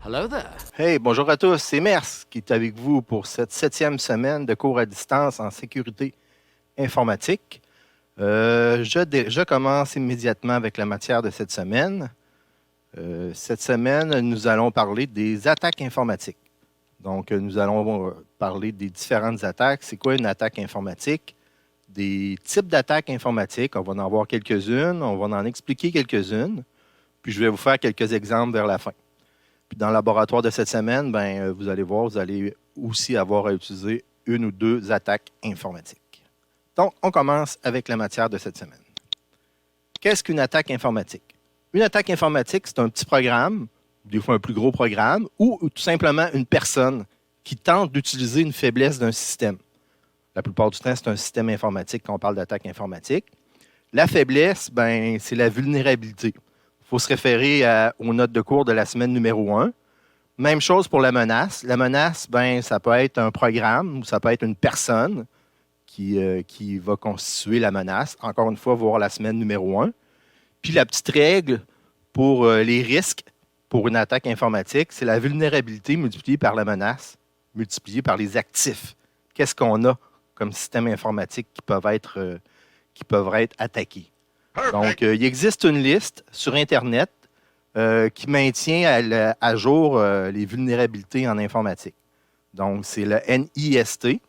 Hello there. Hey, bonjour à tous, c'est Mers qui est avec vous pour cette 7e semaine de cours à distance en sécurité informatique. Je commence immédiatement avec la matière de cette semaine. Cette semaine, nous allons parler des attaques informatiques. Donc, nous allons parler des différentes attaques. C'est quoi une attaque informatique? Des types d'attaques informatiques. On va en voir quelques-unes, on va en expliquer quelques-unes, puis je vais vous faire quelques exemples vers la fin. Puis dans le laboratoire de cette semaine, vous allez voir, vous allez aussi avoir à utiliser une ou deux attaques informatiques. Donc, on commence avec la matière de cette semaine. Qu'est-ce qu'une attaque informatique? Une attaque informatique, c'est un petit programme, des fois un plus gros programme, ou tout simplement une personne qui tente d'utiliser une faiblesse d'un système. La plupart du temps, c'est un système informatique quand on parle d'attaque informatique. La faiblesse, c'est la vulnérabilité. Il faut se référer aux notes de cours de la semaine numéro 1. Même chose pour la menace. La menace, ça peut être un programme ou ça peut être une personne qui va constituer la menace. Encore une fois, voir la semaine numéro 1. Puis la petite règle pour les risques pour une attaque informatique, c'est la vulnérabilité multipliée par la menace, multipliée par les actifs. Qu'est-ce qu'on a comme système informatique qui peuvent être attaqués? Donc, il existe une liste sur Internet qui maintient à jour les vulnérabilités en informatique. Donc, c'est le NIST.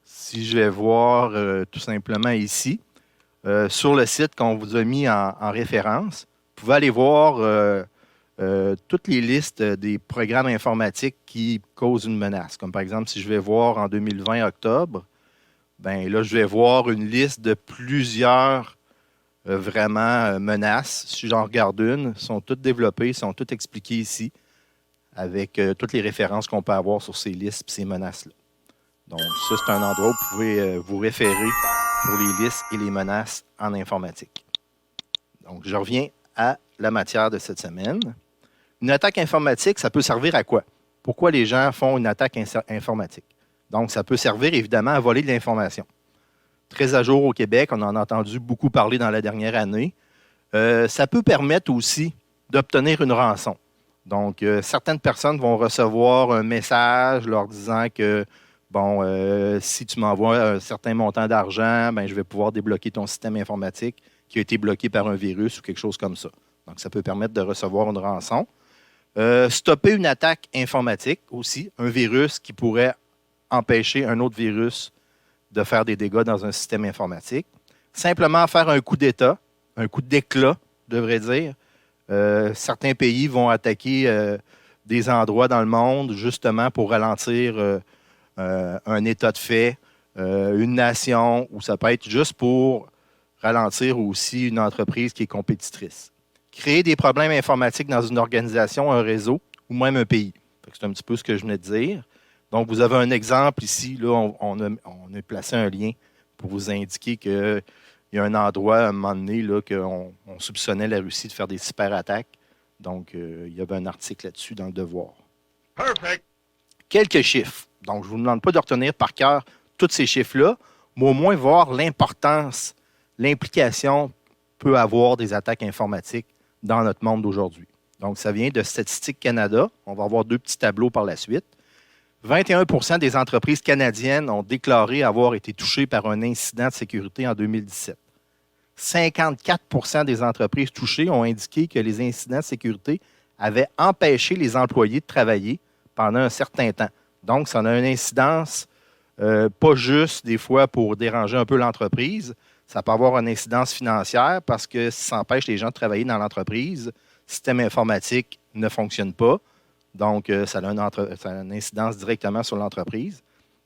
Si je vais voir tout simplement ici, sur le site qu'on vous a mis en référence, vous pouvez aller voir toutes les listes des programmes informatiques qui causent une menace. Comme par exemple, si je vais voir en 2020, octobre, là, je vais voir une liste de plusieurs menaces. Si j'en regarde une, sont toutes développées, sont toutes expliquées ici, avec toutes les références qu'on peut avoir sur ces listes et ces menaces-là. Donc, ça, c'est un endroit où vous pouvez vous référer pour les listes et les menaces en informatique. Donc, je reviens à la matière de cette semaine. Une attaque informatique, ça peut servir à quoi? Pourquoi les gens font une attaque informatique? Donc, ça peut servir évidemment à voler de l'information. Très à jour au Québec, on en a entendu beaucoup parler dans la dernière année. Ça peut permettre aussi d'obtenir une rançon. Donc, certaines personnes vont recevoir un message leur disant que, si tu m'envoies un certain montant d'argent, je vais pouvoir débloquer ton système informatique qui a été bloqué par un virus ou quelque chose comme ça. Donc, ça peut permettre de recevoir une rançon. Stopper une attaque informatique aussi, un virus qui pourrait empêcher un autre virus de faire des dégâts dans un système informatique. Simplement faire un coup d'état, un coup d'éclat, je devrais dire. Certains pays vont attaquer des endroits dans le monde justement pour ralentir un état de fait, une nation, ou ça peut être juste pour ralentir aussi une entreprise qui est compétitrice. Créer des problèmes informatiques dans une organisation, un réseau ou même un pays. C'est un petit peu ce que je venais de dire. Donc, vous avez un exemple ici. Là, on a placé un lien pour vous indiquer qu'il y a un endroit, à un moment donné, là, qu'on soupçonnait la Russie de faire des cyberattaques. Donc, il y avait un article là-dessus dans Le Devoir. Perfect. Quelques chiffres. Donc, je ne vous demande pas de retenir par cœur tous ces chiffres-là, mais au moins voir l'importance, l'implication peut avoir des attaques informatiques dans notre monde d'aujourd'hui. Donc, ça vient de Statistique Canada. On va avoir deux petits tableaux par la suite. 21 % des entreprises canadiennes ont déclaré avoir été touchées par un incident de sécurité en 2017. 54 % des entreprises touchées ont indiqué que les incidents de sécurité avaient empêché les employés de travailler pendant un certain temps. Donc, ça a une incidence pas juste des fois pour déranger un peu l'entreprise. Ça peut avoir une incidence financière parce que ça empêche les gens de travailler dans l'entreprise. Le système informatique ne fonctionne pas. Donc, ça a une incidence directement sur l'entreprise.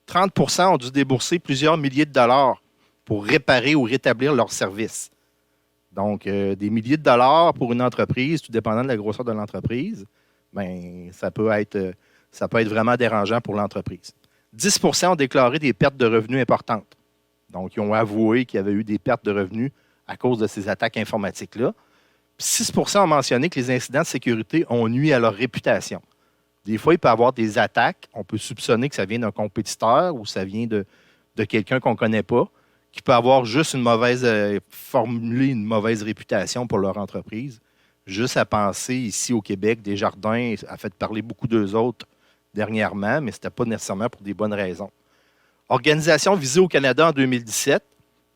30 % ont dû débourser plusieurs milliers de dollars pour réparer ou rétablir leurs services. Donc, des milliers de dollars pour une entreprise, tout dépendant de la grosseur de l'entreprise, ça peut être vraiment dérangeant pour l'entreprise. 10 % ont déclaré des pertes de revenus importantes. Donc, ils ont avoué qu'il y avait eu des pertes de revenus à cause de ces attaques informatiques-là. Puis 6 % ont mentionné que les incidents de sécurité ont nui à leur réputation. Des fois, il peut y avoir des attaques. On peut soupçonner que ça vient d'un compétiteur ou ça vient de quelqu'un qu'on ne connaît pas, qui peut avoir juste formuler une mauvaise réputation pour leur entreprise. Juste à penser, ici au Québec, Desjardins a fait parler beaucoup d'eux autres dernièrement, mais ce n'était pas nécessairement pour des bonnes raisons. Organisation visée au Canada en 2017,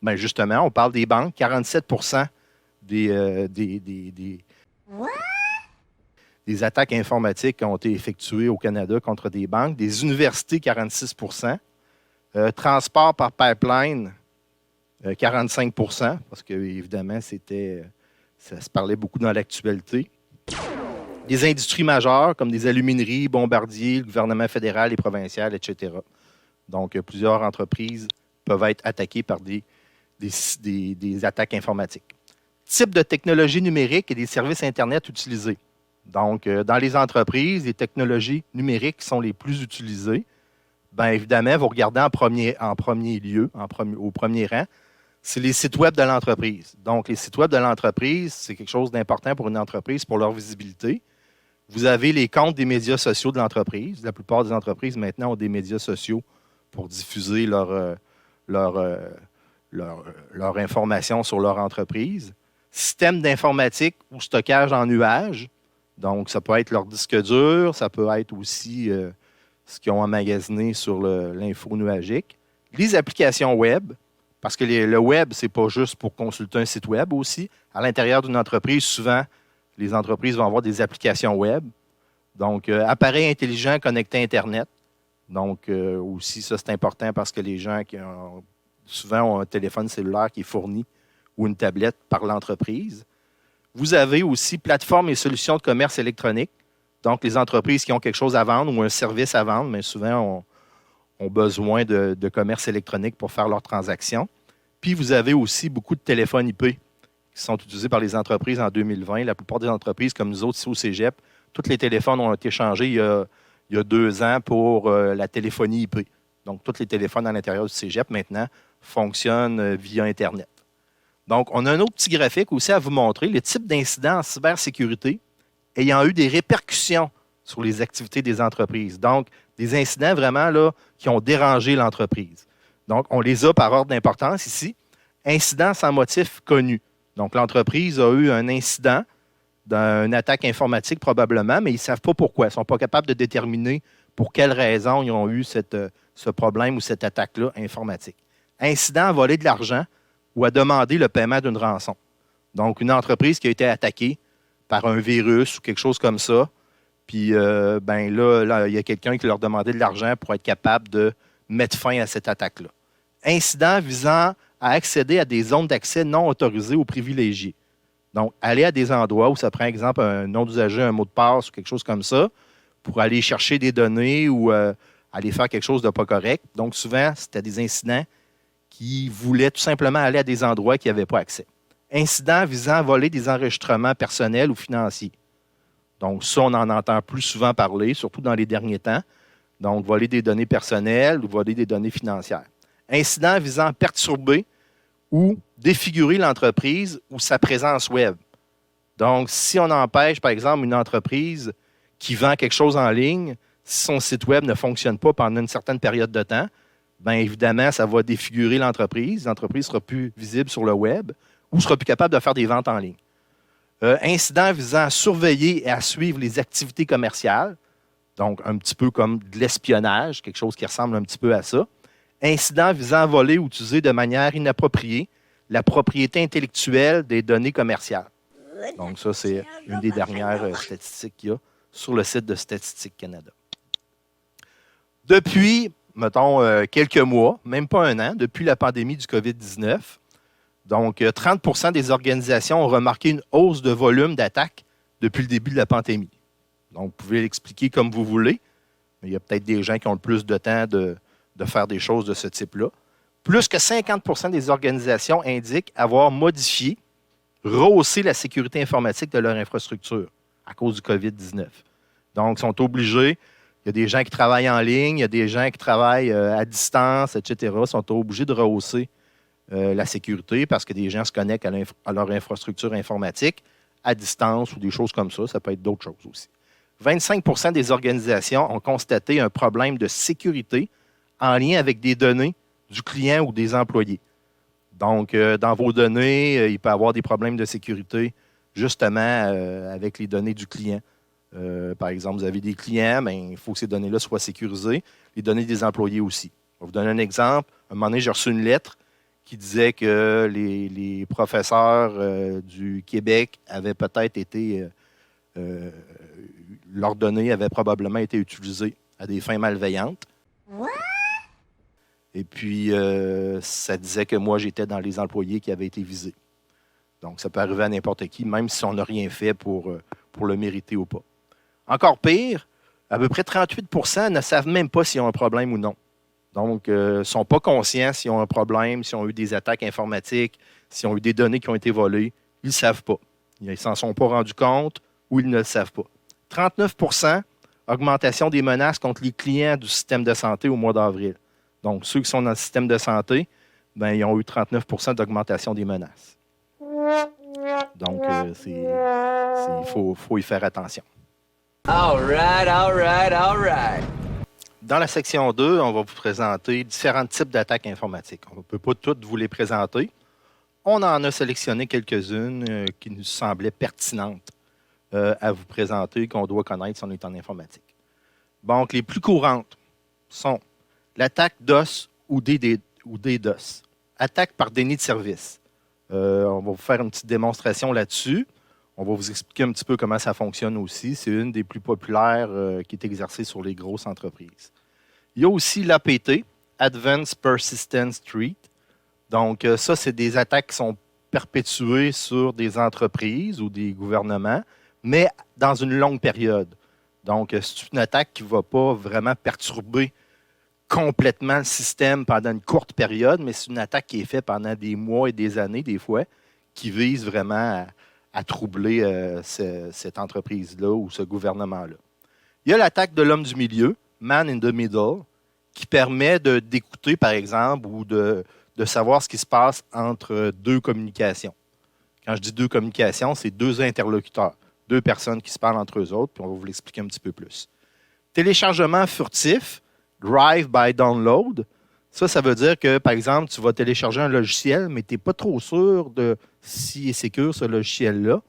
bien justement, on parle des banques, 47 des attaques informatiques qui ont été effectuées au Canada contre des banques, des universités, 46 transport par pipeline, 45 parce que, évidemment, ça se parlait beaucoup dans l'actualité. Des industries majeures comme des alumineries, Bombardier, le gouvernement fédéral et provincial, etc. Donc, plusieurs entreprises peuvent être attaquées par des attaques informatiques. Type de technologie numérique et des services Internet utilisés. Donc, dans les entreprises, les technologies numériques qui sont les plus utilisées, bien évidemment, vous regardez au premier rang, c'est les sites web de l'entreprise. Donc, les sites web de l'entreprise, c'est quelque chose d'important pour une entreprise, pour leur visibilité. Vous avez les comptes des médias sociaux de l'entreprise. La plupart des entreprises, maintenant, ont des médias sociaux pour diffuser leur information sur leur entreprise. Système d'informatique ou stockage en nuage. Donc, ça peut être leur disque dur, ça peut être aussi ce qu'ils ont emmagasiné sur l'info nuagique. Les applications web, parce que le web, ce n'est pas juste pour consulter un site web aussi. À l'intérieur d'une entreprise, souvent, les entreprises vont avoir des applications web. Donc, appareils intelligents connectés à Internet. Donc, aussi, ça, c'est important parce que les gens qui souvent ont un téléphone cellulaire qui est fourni ou une tablette par l'entreprise. Vous avez aussi plateformes et solutions de commerce électronique. Donc, les entreprises qui ont quelque chose à vendre ou un service à vendre, mais souvent ont besoin de commerce électronique pour faire leurs transactions. Puis, vous avez aussi beaucoup de téléphones IP qui sont utilisés par les entreprises en 2020. La plupart des entreprises, comme nous autres ici au Cégep, tous les téléphones ont été changés il y a 2 ans pour la téléphonie IP. Donc, tous les téléphones à l'intérieur du Cégep, maintenant, fonctionnent via Internet. Donc, on a un autre petit graphique aussi à vous montrer, le type d'incidents en cybersécurité ayant eu des répercussions sur les activités des entreprises. Donc, des incidents vraiment là, qui ont dérangé l'entreprise. Donc, on les a par ordre d'importance ici. Incidents sans motif connu. Donc, l'entreprise a eu un incident d'une attaque informatique probablement, mais ils ne savent pas pourquoi. Ils ne sont pas capables de déterminer pour quelles raisons ils ont eu ce problème ou cette attaque-là informatique. Incident à voler de l'argent ou à demander le paiement d'une rançon. Donc, une entreprise qui a été attaquée par un virus ou quelque chose comme ça, puis là, il y a quelqu'un qui leur demandait de l'argent pour être capable de mettre fin à cette attaque-là. Incident visant à accéder à des zones d'accès non autorisées ou privilégiées. Donc, aller à des endroits où ça prend, exemple, un nom d'usager, un mot de passe ou quelque chose comme ça, pour aller chercher des données ou aller faire quelque chose de pas correct. Donc, souvent, c'était des incidents qui voulaient tout simplement aller à des endroits qui n'avaient pas accès. Incidents visant à voler des enregistrements personnels ou financiers. Donc, ça, on en entend plus souvent parler, surtout dans les derniers temps. Donc, voler des données personnelles ou voler des données financières. Incidents visant à perturber ou défigurer l'entreprise ou sa présence web. Donc, si on empêche, par exemple, une entreprise qui vend quelque chose en ligne, si son site web ne fonctionne pas pendant une certaine période de temps, bien évidemment, ça va défigurer l'entreprise. L'entreprise ne sera plus visible sur le web ou ne sera plus capable de faire des ventes en ligne. Incidents visant à surveiller et à suivre les activités commerciales, donc un petit peu comme de l'espionnage, quelque chose qui ressemble un petit peu à ça. Incidents visant à voler ou utiliser de manière inappropriée la propriété intellectuelle des données commerciales. Donc ça, c'est une des dernières statistiques qu'il y a sur le site de Statistique Canada. Depuis, mettons, quelques mois, même pas un an, depuis la pandémie du COVID-19, donc 30 des organisations ont remarqué une hausse de volume d'attaques depuis le début de la pandémie. Donc, vous pouvez l'expliquer comme vous voulez, mais il y a peut-être des gens qui ont le plus de temps de faire des choses de ce type-là. Plus que 50 des organisations indiquent avoir modifié, rehaussé la sécurité informatique de leur infrastructure à cause du COVID-19. Donc, ils sont obligés. Il y a des gens qui travaillent en ligne, il y a des gens qui travaillent à distance, etc. Ils sont obligés de rehausser la sécurité parce que des gens se connectent à leur infrastructure informatique à distance ou des choses comme ça. Ça peut être d'autres choses aussi. 25 des organisations ont constaté un problème de sécurité en lien avec des données du client ou des employés. Donc, dans vos données, il peut y avoir des problèmes de sécurité justement avec les données du client. Par exemple, vous avez des clients, mais il faut que ces données-là soient sécurisées. Les données des employés aussi. Je vais vous donner un exemple. À un moment donné, j'ai reçu une lettre qui disait que les professeurs du Québec avaient peut-être été, leurs données avaient probablement été utilisées à des fins malveillantes. Et puis, ça disait que moi, j'étais dans les employés qui avaient été visés. Donc, ça peut arriver à n'importe qui, même si on n'a rien fait pour le mériter ou pas. Encore pire, à peu près 38 % ne savent même pas s'ils ont un problème ou non. Donc, ne sont pas conscients s'ils ont un problème, s'ils ont eu des attaques informatiques, s'ils ont eu des données qui ont été volées. Ils ne savent pas. Ils ne s'en sont pas rendus compte ou ils ne le savent pas. 39 % augmentation des menaces contre les clients du système de santé au mois d'avril. Donc, ceux qui sont dans le système de santé, ben, ils ont eu 39 % d'augmentation des menaces. Donc, il faut y faire attention. All right. Dans la section 2, on va vous présenter différents types d'attaques informatiques. On ne peut pas toutes vous les présenter. On en a sélectionné quelques-unes qui nous semblaient pertinentes à vous présenter, qu'on doit connaître si on est en informatique. Donc, les plus courantes sont l'attaque DOS ou DDoS. Attaque par déni de service. On va vous faire une petite démonstration là-dessus. On va vous expliquer un petit peu comment ça fonctionne aussi. C'est une des plus populaires qui est exercée sur les grosses entreprises. Il y a aussi l'APT, Advanced Persistent Threat. Donc, ça, c'est des attaques qui sont perpétuées sur des entreprises ou des gouvernements, mais dans une longue période. Donc, c'est une attaque qui ne va pas vraiment perturber complètement le système pendant une courte période, mais c'est une attaque qui est faite pendant des mois et des années, des fois, qui vise vraiment à troubler cette entreprise-là ou ce gouvernement-là. Il y a l'attaque de l'homme du milieu, Man in the Middle, qui permet d'écouter, par exemple, ou de savoir ce qui se passe entre deux communications. Quand je dis deux communications, c'est deux interlocuteurs, deux personnes qui se parlent entre eux autres, puis on va vous l'expliquer un petit peu plus. Téléchargement furtif, Drive by Download, ça veut dire que, par exemple, tu vas télécharger un logiciel, mais tu n'es pas trop sûr de si est sécure ce logiciel-là.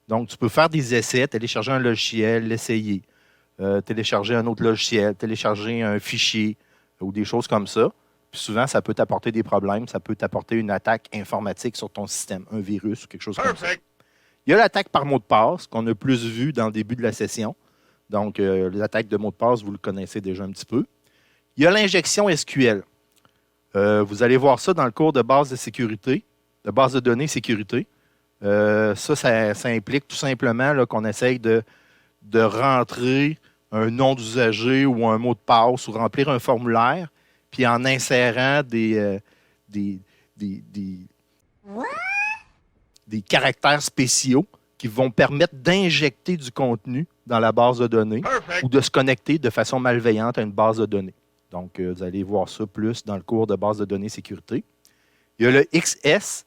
Donc, tu peux faire des essais, télécharger un logiciel, l'essayer, télécharger un autre logiciel, télécharger un fichier ou des choses comme ça. Puis souvent, ça peut t'apporter des problèmes, ça peut t'apporter une attaque informatique sur ton système, un virus ou quelque chose comme ça. Il y a l'attaque par mot de passe qu'on a plus vu dans le début de la session. Donc, les attaques de mot de passe, vous le connaissez déjà un petit peu. Il y a l'injection SQL. Vous allez voir ça dans le cours de base de sécurité, de base de données sécurité. Ça implique tout simplement là, qu'on essaye de rentrer un nom d'usager ou un mot de passe ou remplir un formulaire, puis en insérant des caractères spéciaux qui vont permettre d'injecter du contenu dans la base de données ou de se connecter de façon malveillante à une base de données. Donc, vous allez voir ça plus dans le cours de base de données sécurité. Il y a le XSS,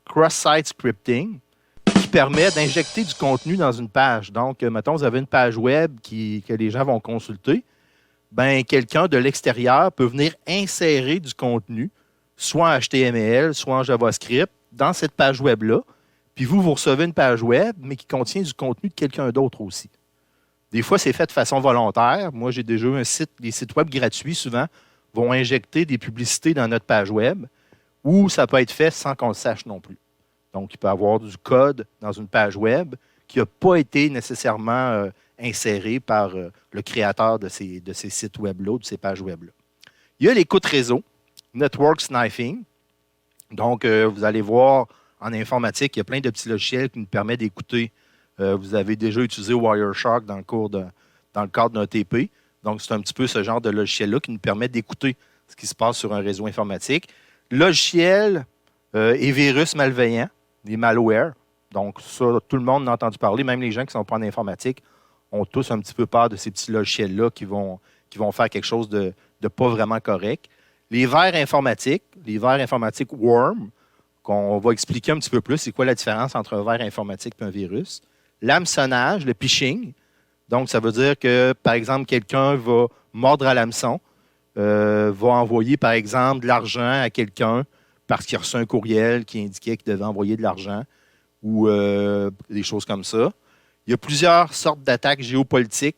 Cross-Site Scripting, qui permet d'injecter du contenu dans une page. Donc, mettons, vous avez une page web que les gens vont consulter. Ben, quelqu'un de l'extérieur peut venir insérer du contenu, soit en HTML, soit en JavaScript, dans cette page web-là. Puis vous recevez une page web, mais qui contient du contenu de quelqu'un d'autre aussi. Des fois, c'est fait de façon volontaire. Moi, j'ai déjà eu des sites web gratuits, souvent, vont injecter des publicités dans notre page web, ou ça peut être fait sans qu'on le sache non plus. Donc, il peut y avoir du code dans une page web qui n'a pas été nécessairement inséré par le créateur de ces sites web-là, de ces pages web-là. Il y a l'écoute réseau, Network Sniping. Donc, vous allez voir en informatique, il y a plein de petits logiciels qui nous permettent d'écouter. Vous avez déjà utilisé Wireshark dans le cadre d'un TP. Donc, c'est un petit peu ce genre de logiciel-là qui nous permet d'écouter ce qui se passe sur un réseau informatique. Logiciel et virus malveillants, des malwares. Donc, ça, tout le monde en a entendu parler, même les gens qui ne sont pas en informatique ont tous un petit peu peur de ces petits logiciels-là qui vont faire quelque chose de pas vraiment correct. Les vers informatiques worm, qu'on va expliquer un petit peu plus, c'est quoi la différence entre un vers informatique et un virus. L'hameçonnage, le phishing. Donc, ça veut dire que, par exemple, quelqu'un va mordre à l'hameçon, va envoyer, par exemple, de l'argent à quelqu'un parce qu'il a reçu un courriel qui indiquait qu'il devait envoyer de l'argent, ou des choses comme ça. Il y a plusieurs sortes d'attaques géopolitiques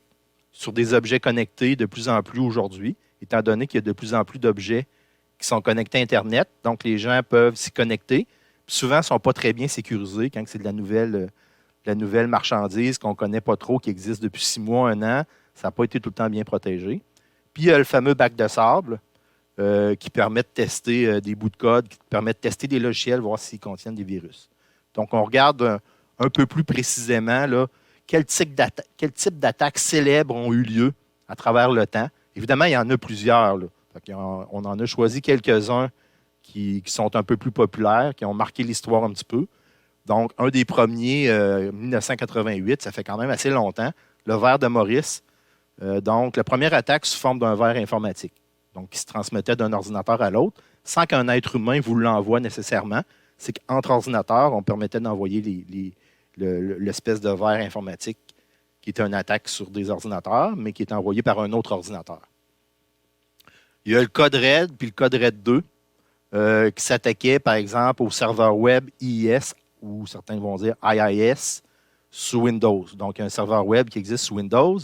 sur des objets connectés de plus en plus aujourd'hui, étant donné qu'il y a de plus en plus d'objets qui sont connectés à Internet. Donc, les gens peuvent s'y connecter. Puis souvent, ils ne sont pas très bien sécurisés quand c'est de la nouvelle marchandise qu'on ne connaît pas trop, qui existe depuis 6 mois, 1 an. Ça n'a pas été tout le temps bien protégé. Puis, il y a le fameux bac de sable qui permet de tester des bouts de code, qui permet de tester des logiciels, voir s'ils contiennent des virus. Donc, on regarde un peu plus précisément là, quel type d'attaques célèbres ont eu lieu à travers le temps. Évidemment, il y en a plusieurs. Là. On en a choisi quelques-uns qui sont un peu plus populaires, qui ont marqué l'histoire un petit peu. Donc, un des premiers, 1988, ça fait quand même assez longtemps, le ver de Maurice. Donc, la première attaque sous forme d'un ver informatique, donc qui se transmettait d'un ordinateur à l'autre, sans qu'un être humain vous l'envoie nécessairement. C'est qu'entre ordinateurs, on permettait d'envoyer l'espèce de ver informatique qui était une attaque sur des ordinateurs, mais qui est envoyé par un autre ordinateur. Il y a le code RAID, puis le code RAID 2, qui s'attaquait, par exemple, au serveur web IIS, ou certains vont dire IIS, sous Windows. Donc, il y a un serveur web qui existe sous Windows,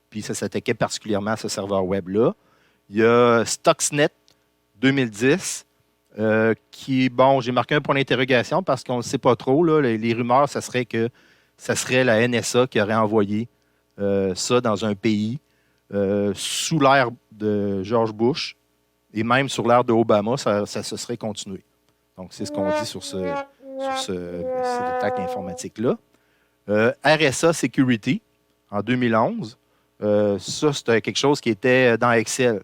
puis ça s'attaquait particulièrement à ce serveur web-là. Il y a Stuxnet 2010, qui, bon, j'ai marqué un point d'interrogation parce qu'on ne sait pas trop. Là, les rumeurs, ça serait que ça serait la NSA qui aurait envoyé ça dans un pays sous l'ère de George Bush et même sur l'ère de Obama, ça se serait continué. Donc, c'est ce qu'on dit sur cette attaque informatique-là. RSA Security, en 2011, ça, c'était quelque chose qui était dans Excel.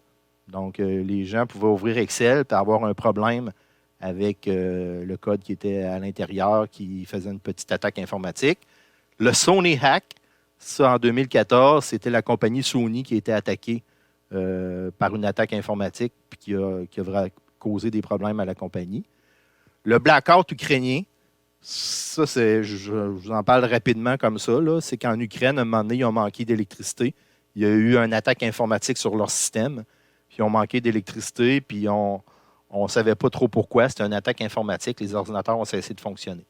Donc, les gens pouvaient ouvrir Excel et avoir un problème avec le code qui était à l'intérieur qui faisait une petite attaque informatique. Le Sony Hack, ça, en 2014, c'était la compagnie Sony qui a été attaquée par une attaque informatique puis qui a causé des problèmes à la compagnie. Le blackout ukrainien, ça, je vous en parle rapidement comme ça. C'est qu'en Ukraine, à un moment donné, ils ont manqué d'électricité. Il y a eu une attaque informatique sur leur système. Puis ils ont manqué d'électricité, puis on ne savait pas trop pourquoi. C'était une attaque informatique. Les ordinateurs ont cessé de fonctionner.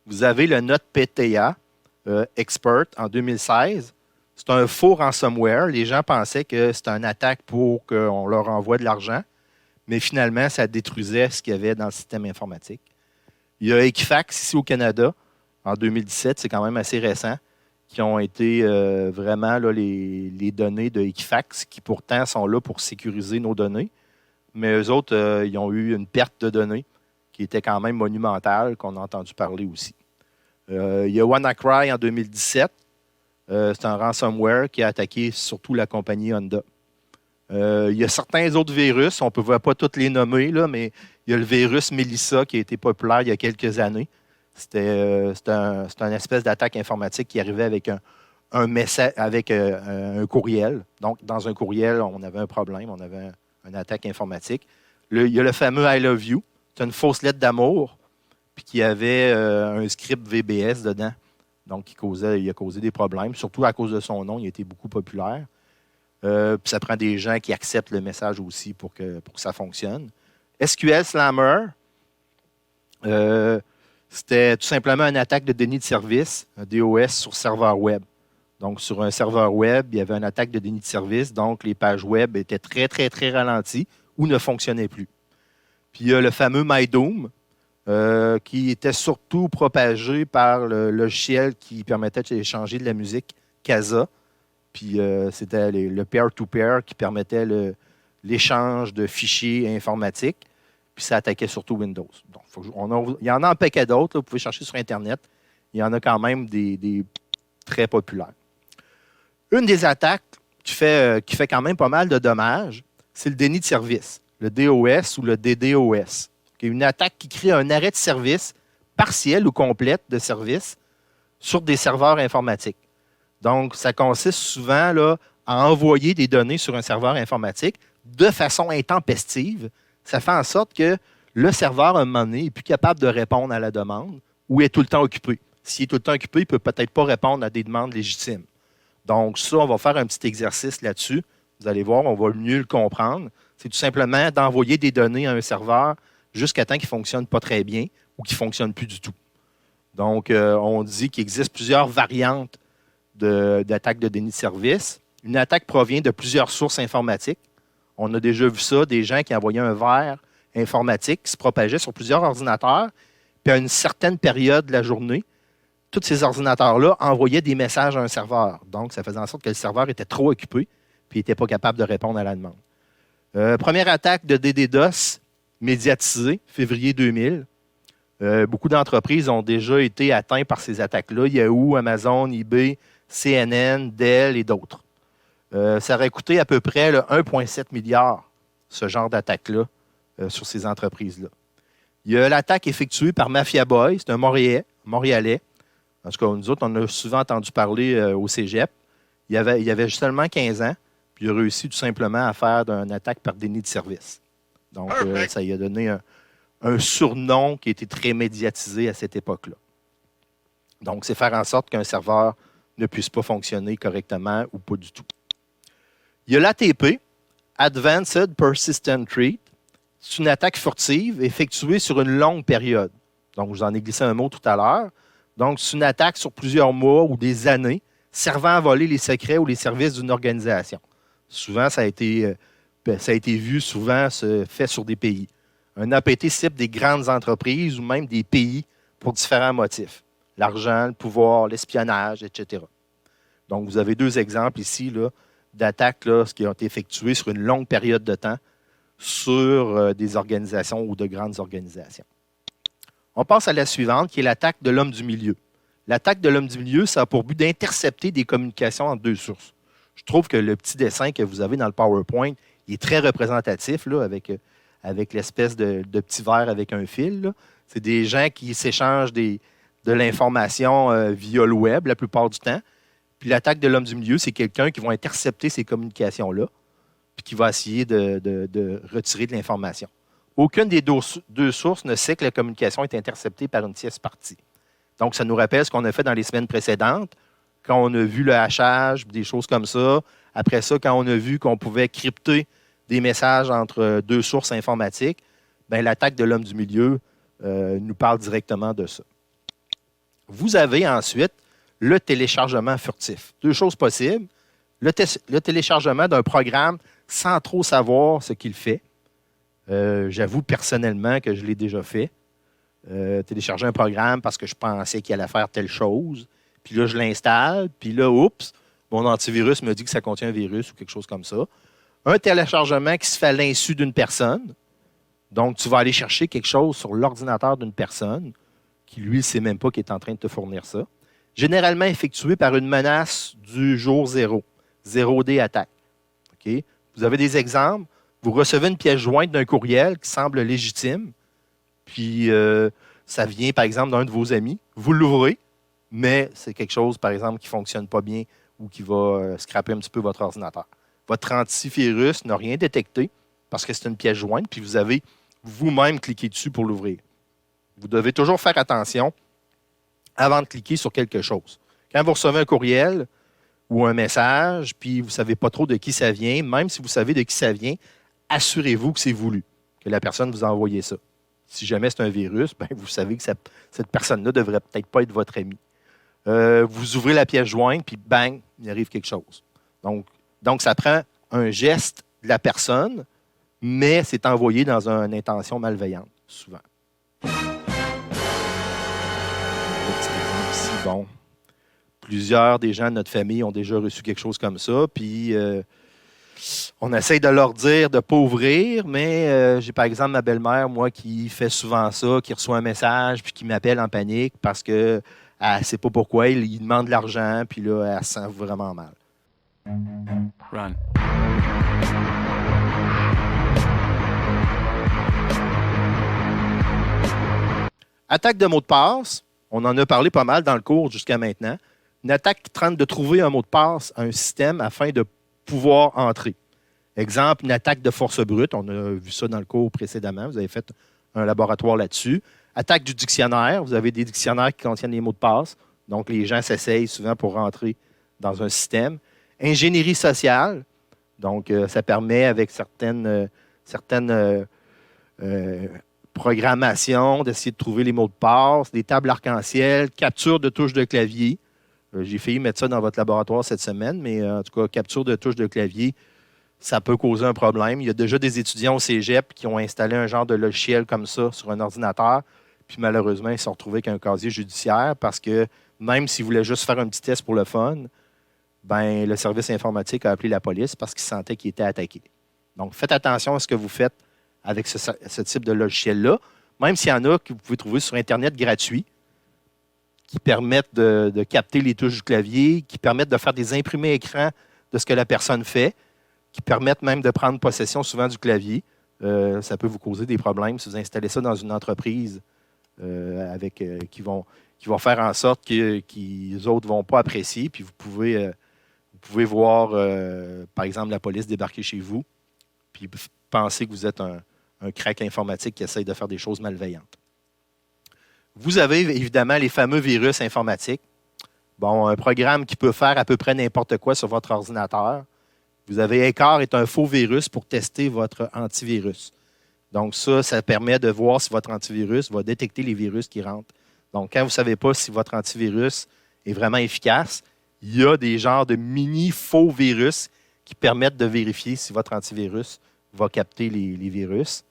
Vous avez le NotPetya Expert en 2016. C'est un faux ransomware. Les gens pensaient que c'était une attaque pour qu'on leur envoie de l'argent, mais finalement, ça détruisait ce qu'il y avait dans le système informatique. Il y a Equifax ici au Canada en 2017, c'est quand même assez récent, qui ont été vraiment là, les données de Equifax, qui pourtant sont là pour sécuriser nos données. Mais eux autres, ils ont eu une perte de données qui était quand même monumentale, qu'on a entendu parler aussi. Il y a WannaCry en 2017. C'est un ransomware qui a attaqué surtout la compagnie Honda. Il y a certains autres virus, on ne peut pas tous les nommer, là, mais il y a le virus Melissa qui a été populaire il y a quelques années. C'était une espèce d'attaque informatique qui arrivait avec un message, avec un courriel. Donc, dans un courriel, on avait un problème, on avait une attaque informatique. Il y a le fameux I love you. C'est une fausse lettre d'amour, puis qui avait un script VBS dedans. Donc, il a causé des problèmes, surtout à cause de son nom, il a été beaucoup populaire. Puis ça prend des gens qui acceptent le message aussi pour que ça fonctionne. SQL Slammer, c'était tout simplement une attaque de déni de service, un DOS sur serveur web. Donc, sur un serveur web, il y avait une attaque de déni de service, donc les pages web étaient très, très, très ralenties ou ne fonctionnaient plus. Puis, il y a le fameux MyDoom, qui était surtout propagé par le logiciel qui permettait d'échanger de la musique Kazaa. Puis c'était le peer-to-peer qui permettait l'échange de fichiers informatiques. Puis ça attaquait surtout Windows. Donc, il y en a un paquet d'autres. Vous pouvez chercher sur Internet. Il y en a quand même des très populaires. Une des attaques qui fait quand même pas mal de dommages, c'est le déni de service, le DOS ou le DDoS. Une attaque qui crée un arrêt de service partiel ou complète de service sur des serveurs informatiques. Donc, ça consiste souvent là, à envoyer des données sur un serveur informatique de façon intempestive. Ça fait en sorte que le serveur, à un moment donné, n'est plus capable de répondre à la demande ou est tout le temps occupé. S'il est tout le temps occupé, il ne peut peut-être pas répondre à des demandes légitimes. Donc, ça, on va faire un petit exercice là-dessus. Vous allez voir, on va mieux le comprendre. C'est tout simplement d'envoyer des données à un serveur jusqu'à temps qu'il ne fonctionne pas très bien ou qu'il ne fonctionne plus du tout. Donc, on dit qu'il existe plusieurs variantes d'attaques de déni de service. Une attaque provient de plusieurs sources informatiques. On a déjà vu ça, des gens qui envoyaient un verre informatique qui se propageait sur plusieurs ordinateurs, puis à une certaine période de la journée, tous ces ordinateurs-là envoyaient des messages à un serveur. Donc, ça faisait en sorte que le serveur était trop occupé, puis il n'était pas capable de répondre à la demande. Première attaque de DDoS médiatisée, février 2000. Beaucoup d'entreprises ont déjà été atteintes par ces attaques-là. Yahoo, Amazon, eBay, CNN, Dell et d'autres. Ça aurait coûté à peu près 1,7 milliard, ce genre d'attaque-là, sur ces entreprises-là. Il y a l'attaque effectuée par Mafia Boy, c'est un Montréalais. En tout cas, nous autres, on a souvent entendu parler au cégep. Il avait seulement 15 ans, puis il a réussi tout simplement à faire une attaque par déni de service. Donc, ça lui a donné un surnom qui a été très médiatisé à cette époque-là. Donc, c'est faire en sorte qu'un serveur ne puisse pas fonctionner correctement ou pas du tout. Il y a l'ATP, Advanced Persistent Threat. C'est une attaque furtive effectuée sur une longue période. Donc, je vous en ai glissé un mot tout à l'heure. Donc, c'est une attaque sur plusieurs mois ou des années servant à voler les secrets ou les services d'une organisation. Souvent, ça a été vu, souvent fait sur des pays. Un APT cible des grandes entreprises ou même des pays pour différents motifs. L'argent, le pouvoir, l'espionnage, etc. Donc, vous avez deux exemples ici d'attaques qui ont été effectuées sur une longue période de temps sur des organisations ou de grandes organisations. On passe à la suivante, qui est l'attaque de l'homme du milieu. L'attaque de l'homme du milieu, ça a pour but d'intercepter des communications entre deux sources. Je trouve que le petit dessin que vous avez dans le PowerPoint, il est très représentatif avec l'espèce de petit verre avec un fil. C'est des gens qui s'échangent de l'information via le web la plupart du temps. Puis l'attaque de l'homme du milieu, c'est quelqu'un qui va intercepter ces communications-là puis qui va essayer de retirer de l'information. Aucune des deux sources ne sait que la communication est interceptée par une tierce partie. Donc, ça nous rappelle ce qu'on a fait dans les semaines précédentes, quand on a vu le hachage, des choses comme ça. Après ça, quand on a vu qu'on pouvait crypter des messages entre deux sources informatiques, bien, l'attaque de l'homme du milieu nous parle directement de ça. Vous avez ensuite le téléchargement furtif. Deux choses possibles. Le téléchargement d'un programme sans trop savoir ce qu'il fait. J'avoue personnellement que je l'ai déjà fait. Télécharger un programme parce que je pensais qu'il allait faire telle chose. Puis là, je l'installe. Puis là, oups, mon antivirus me dit que ça contient un virus ou quelque chose comme ça. Un téléchargement qui se fait à l'insu d'une personne. Donc, tu vas aller chercher quelque chose sur l'ordinateur d'une personne qui, lui, ne sait même pas qu'il est en train de te fournir ça. Généralement effectué par une menace du jour zéro. 0D attaque. Okay? Vous avez des exemples. Vous recevez une pièce jointe d'un courriel qui semble légitime. Puis, ça vient, par exemple, d'un de vos amis. Vous l'ouvrez, mais c'est quelque chose, par exemple, qui ne fonctionne pas bien ou qui va scraper un petit peu votre ordinateur. Votre antivirus n'a rien détecté parce que c'est une pièce jointe, puis vous avez vous-même cliqué dessus pour l'ouvrir. Vous devez toujours faire attention avant de cliquer sur quelque chose. Quand vous recevez un courriel ou un message, puis vous ne savez pas trop de qui ça vient, même si vous savez de qui ça vient, assurez-vous que c'est voulu, que la personne vous a envoyé ça. Si jamais c'est un virus, bien, vous savez que cette personne-là ne devrait peut-être pas être votre ami. Vous ouvrez la pièce jointe, puis bang, il arrive quelque chose. Donc, ça prend un geste de la personne, mais c'est envoyé dans une intention malveillante, souvent. Un petit exemple ici, bon. Plusieurs des gens de notre famille ont déjà reçu quelque chose comme ça, puis on essaye de leur dire de ne pas ouvrir, mais j'ai par exemple ma belle-mère, moi, qui fait souvent ça, qui reçoit un message, puis qui m'appelle en panique parce qu'elle ne sait pas pourquoi, il demande de l'argent, puis là, elle se sent vraiment mal. Run. Attaque de mot de passe, on en a parlé pas mal dans le cours jusqu'à maintenant. Une attaque qui tente de trouver un mot de passe à un système afin de pouvoir entrer. Exemple, une attaque de force brute. On a vu ça dans le cours précédemment. Vous avez fait un laboratoire là-dessus. Attaque du dictionnaire. Vous avez des dictionnaires qui contiennent les mots de passe. Donc, les gens s'essayent souvent pour rentrer dans un système. Ingénierie sociale. Donc, ça permet avec certaines programmation, d'essayer de trouver les mots de passe, des tables arc-en-ciel, capture de touches de clavier. J'ai failli mettre ça dans votre laboratoire cette semaine, mais en tout cas, capture de touches de clavier, ça peut causer un problème. Il y a déjà des étudiants au cégep qui ont installé un genre de logiciel comme ça sur un ordinateur, puis malheureusement, ils se sont retrouvés avec un casier judiciaire parce que même s'ils voulaient juste faire un petit test pour le fun, ben, le service informatique a appelé la police parce qu'ils sentaient qu'ils étaient attaqués. Donc, faites attention à ce que vous faites avec ce type de logiciel-là, même s'il y en a que vous pouvez trouver sur Internet gratuits, qui permettent de capter les touches du clavier, qui permettent de faire des imprimés écrans de ce que la personne fait, qui permettent même de prendre possession souvent du clavier. Ça peut vous causer des problèmes si vous installez ça dans une entreprise qui vont faire en sorte que les autres ne vont pas apprécier, puis vous pouvez voir, par exemple, la police débarquer chez vous, puis penser que vous êtes un crack informatique qui essaye de faire des choses malveillantes. Vous avez évidemment les fameux virus informatiques. Bon, un programme qui peut faire à peu près n'importe quoi sur votre ordinateur. Vous avez Ecart est un faux virus pour tester votre antivirus. Donc ça permet de voir si votre antivirus va détecter les virus qui rentrent. Donc, quand vous ne savez pas si votre antivirus est vraiment efficace, il y a des genres de mini faux virus qui permettent de vérifier si votre antivirus va capter les virus.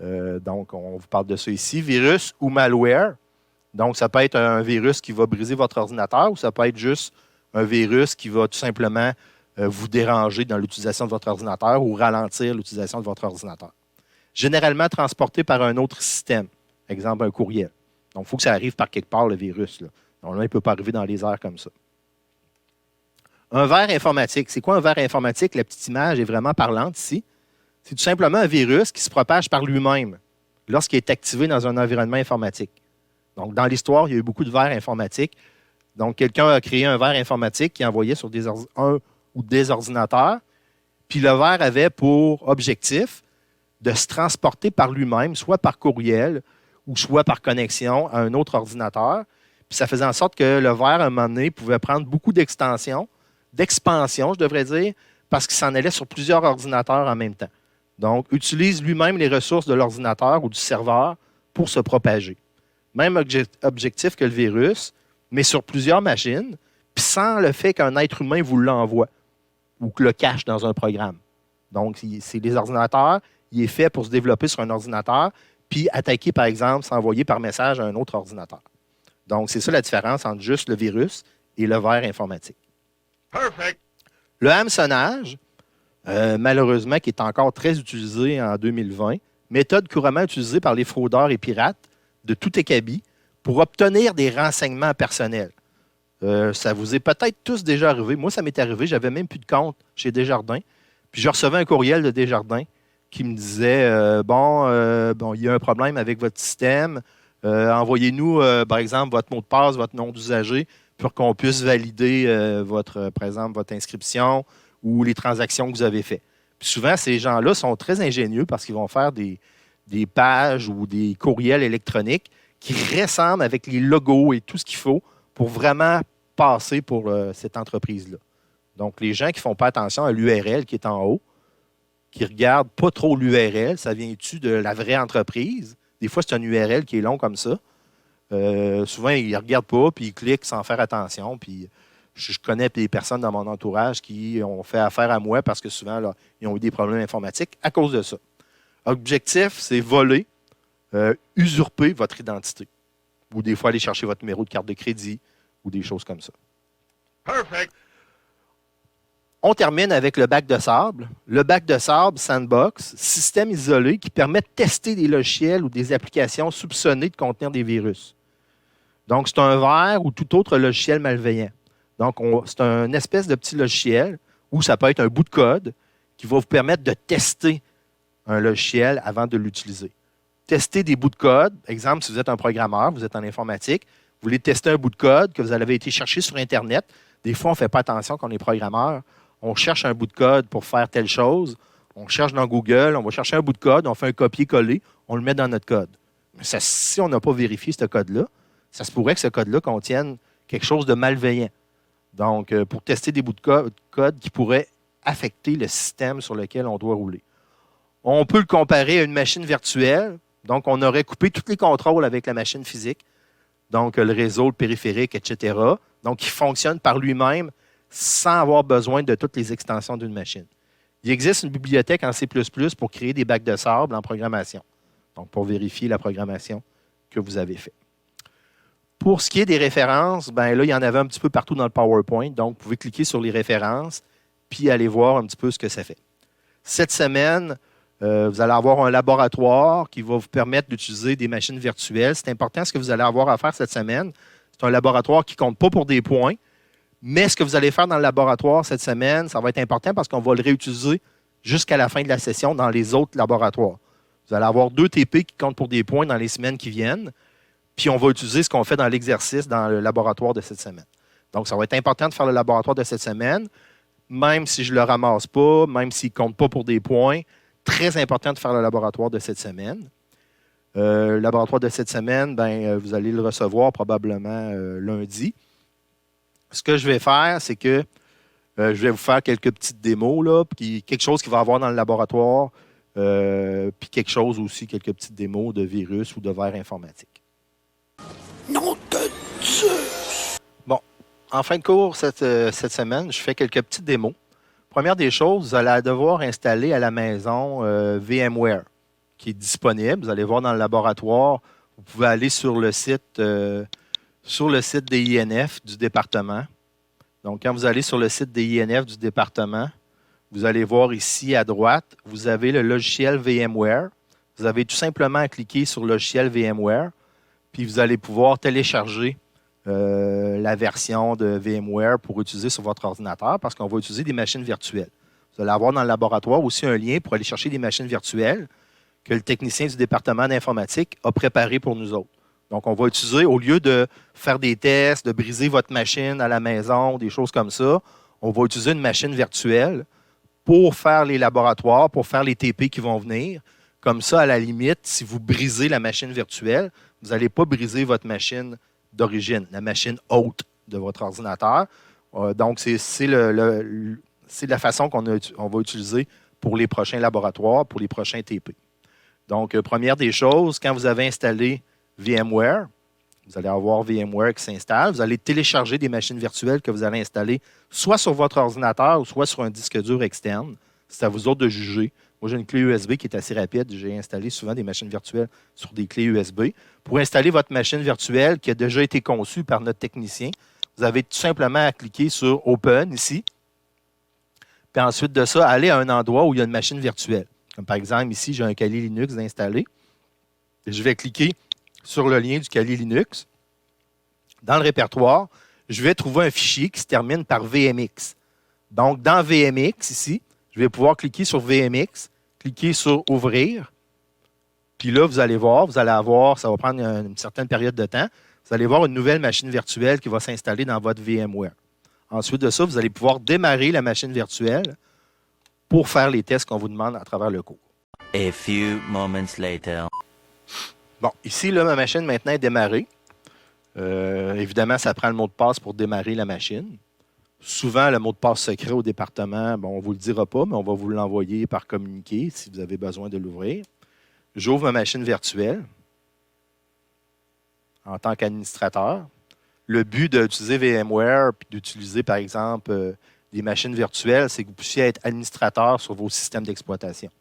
Donc, on vous parle de ça ici. Virus ou malware. Donc, ça peut être un virus qui va briser votre ordinateur ou ça peut être juste un virus qui va tout simplement vous déranger dans l'utilisation de votre ordinateur ou ralentir l'utilisation de votre ordinateur. Généralement transporté par un autre système, exemple un courriel. Donc, il faut que ça arrive par quelque part, le virus. Là. Normalement, il ne peut pas arriver dans les airs comme ça. Un verre informatique. C'est quoi un verre informatique? La petite image est vraiment parlante ici. C'est tout simplement un virus qui se propage par lui-même lorsqu'il est activé dans un environnement informatique. Donc, dans l'histoire, il y a eu beaucoup de verres informatiques. Donc, quelqu'un a créé un verre informatique qui envoyait sur un ou des ordinateurs. Puis, le verre avait pour objectif de se transporter par lui-même, soit par courriel ou soit par connexion à un autre ordinateur. Puis, ça faisait en sorte que le verre, à un moment donné, pouvait prendre beaucoup d'expansion, je devrais dire, parce qu'il s'en allait sur plusieurs ordinateurs en même temps. Donc, utilise lui-même les ressources de l'ordinateur ou du serveur pour se propager. Même objectif que le virus, mais sur plusieurs machines, puis sans le fait qu'un être humain vous l'envoie ou que le cache dans un programme. Donc, c'est les ordinateurs, il est fait pour se développer sur un ordinateur, puis attaquer, par exemple, s'envoyer par message à un autre ordinateur. Donc, c'est ça la différence entre juste le virus et le verre informatique. Perfect. Le hameçonnage, malheureusement, qui est encore très utilisé en 2020, méthode couramment utilisée par les fraudeurs et pirates de tout acabit pour obtenir des renseignements personnels. Ça vous est peut-être tous déjà arrivé. Moi, ça m'est arrivé. J'avais même plus de compte chez Desjardins. Puis je recevais un courriel de Desjardins qui me disait il y a un problème avec votre système. Envoyez-nous, par exemple, votre mot de passe, votre nom d'usager pour qu'on puisse valider par exemple, votre inscription ou les transactions que vous avez faites. Puis souvent, ces gens-là sont très ingénieux parce qu'ils vont faire des pages ou des courriels électroniques qui ressemblent avec les logos et tout ce qu'il faut pour vraiment passer pour cette entreprise-là. Donc, les gens qui ne font pas attention à l'URL qui est en haut, qui ne regardent pas trop l'URL, ça vient-tu de la vraie entreprise? Des fois, c'est un URL qui est long comme ça. Souvent, ils ne regardent pas, puis ils cliquent sans faire attention. Puis, je connais des personnes dans mon entourage qui ont fait affaire à moi parce que souvent, là, ils ont eu des problèmes informatiques à cause de ça. Objectif, c'est voler, usurper votre identité. Ou des fois, aller chercher votre numéro de carte de crédit ou des choses comme ça. Perfect. On termine avec le bac de sable. Le bac de sable sandbox, système isolé qui permet de tester des logiciels ou des applications soupçonnées de contenir des virus. Donc, c'est un verre ou tout autre logiciel malveillant. Donc, c'est une espèce de petit logiciel ou ça peut être un bout de code qui va vous permettre de tester un logiciel avant de l'utiliser. Tester des bouts de code. Exemple, si vous êtes un programmeur, vous êtes en informatique, vous voulez tester un bout de code que vous avez été chercher sur Internet. Des fois, on ne fait pas attention quand on est programmeur. On cherche un bout de code pour faire telle chose. On cherche dans Google, on va chercher un bout de code, on fait un copier-coller, on le met dans notre code. Mais ça, si on n'a pas vérifié ce code-là, ça se pourrait que ce code-là contienne quelque chose de malveillant. Donc, pour tester des bouts de code qui pourraient affecter le système sur lequel on doit rouler. On peut le comparer à une machine virtuelle. Donc, on aurait coupé tous les contrôles avec la machine physique, donc le réseau, le périphérique, etc. Donc, il fonctionne par lui-même sans avoir besoin de toutes les extensions d'une machine. Il existe une bibliothèque en C++ pour créer des bacs de sable en programmation, donc pour vérifier la programmation que vous avez faite. Pour ce qui est des références, ben là, il y en avait un petit peu partout dans le PowerPoint, donc vous pouvez cliquer sur les références puis aller voir un petit peu ce que ça fait. Cette semaine, vous allez avoir un laboratoire qui va vous permettre d'utiliser des machines virtuelles. C'est important ce que vous allez avoir à faire cette semaine. C'est un laboratoire qui ne compte pas pour des points, mais ce que vous allez faire dans le laboratoire cette semaine, ça va être important parce qu'on va le réutiliser jusqu'à la fin de la session dans les autres laboratoires. Vous allez avoir 2 TP qui comptent pour des points dans les semaines qui viennent, puis on va utiliser ce qu'on fait dans l'exercice dans le laboratoire de cette semaine. Donc, ça va être important de faire le laboratoire de cette semaine, même si je ne le ramasse pas, même s'il ne compte pas pour des points. Très important de faire le laboratoire de cette semaine. Le laboratoire de cette semaine, vous allez le recevoir probablement lundi. Ce que je vais faire, c'est que je vais vous faire quelques petites démos, là, puis quelque chose qu'il va y avoir dans le laboratoire, puis quelque chose aussi, quelques petites démos de virus ou de vers informatique. Nom de Dieu! Bon, en fin de cours, cette semaine, je fais quelques petites démos. Première des choses, vous allez devoir installer à la maison VMware, qui est disponible. Vous allez voir dans le laboratoire, vous pouvez aller sur le site des INF du département. Donc, quand vous allez sur le site des INF du département, vous allez voir ici à droite, vous avez le logiciel VMware. Vous avez tout simplement à cliquer sur le logiciel VMware, puis vous allez pouvoir télécharger la version de VMware pour utiliser sur votre ordinateur parce qu'on va utiliser des machines virtuelles. Vous allez avoir dans le laboratoire aussi un lien pour aller chercher des machines virtuelles que le technicien du département d'informatique a préparé pour nous autres. Donc, on va utiliser, au lieu de faire des tests, de briser votre machine à la maison, des choses comme ça, on va utiliser une machine virtuelle pour faire les laboratoires, pour faire les TP qui vont venir. Comme ça, à la limite, si vous brisez la machine virtuelle, vous n'allez pas briser votre machine d'origine, la machine hôte de votre ordinateur. Donc, c'est la façon qu'on va utiliser pour les prochains laboratoires, pour les prochains TP. Donc, première des choses, quand vous avez installé VMware, vous allez avoir VMware qui s'installe. Vous allez télécharger des machines virtuelles que vous allez installer soit sur votre ordinateur ou soit sur un disque dur externe. C'est à vous autres de juger. Moi, j'ai une clé USB qui est assez rapide. J'ai installé souvent des machines virtuelles sur des clés USB. Pour installer votre machine virtuelle qui a déjà été conçue par notre technicien, vous avez tout simplement à cliquer sur Open ici. Puis ensuite de ça, aller à un endroit où il y a une machine virtuelle. Comme par exemple, ici, j'ai un Kali Linux installé. Je vais cliquer sur le lien du Kali Linux. Dans le répertoire, je vais trouver un fichier qui se termine par VMX. Donc, dans VMX, ici, je vais pouvoir cliquer sur VMX, cliquer sur « Ouvrir ». Puis là, vous allez voir, ça va prendre une certaine période de temps, vous allez voir une nouvelle machine virtuelle qui va s'installer dans votre VMware. Ensuite de ça, vous allez pouvoir démarrer la machine virtuelle pour faire les tests qu'on vous demande à travers le cours. A few moments later. Bon, ici, là, ma machine maintenant est démarrée. Évidemment, ça prend le mot de passe pour démarrer la machine. Souvent, le mot de passe secret au département, on ne vous le dira pas, mais on va vous l'envoyer par communiqué si vous avez besoin de l'ouvrir. J'ouvre ma machine virtuelle en tant qu'administrateur. Le but d'utiliser VMware et d'utiliser, par exemple, des machines virtuelles, c'est que vous puissiez être administrateur sur vos systèmes d'exploitation.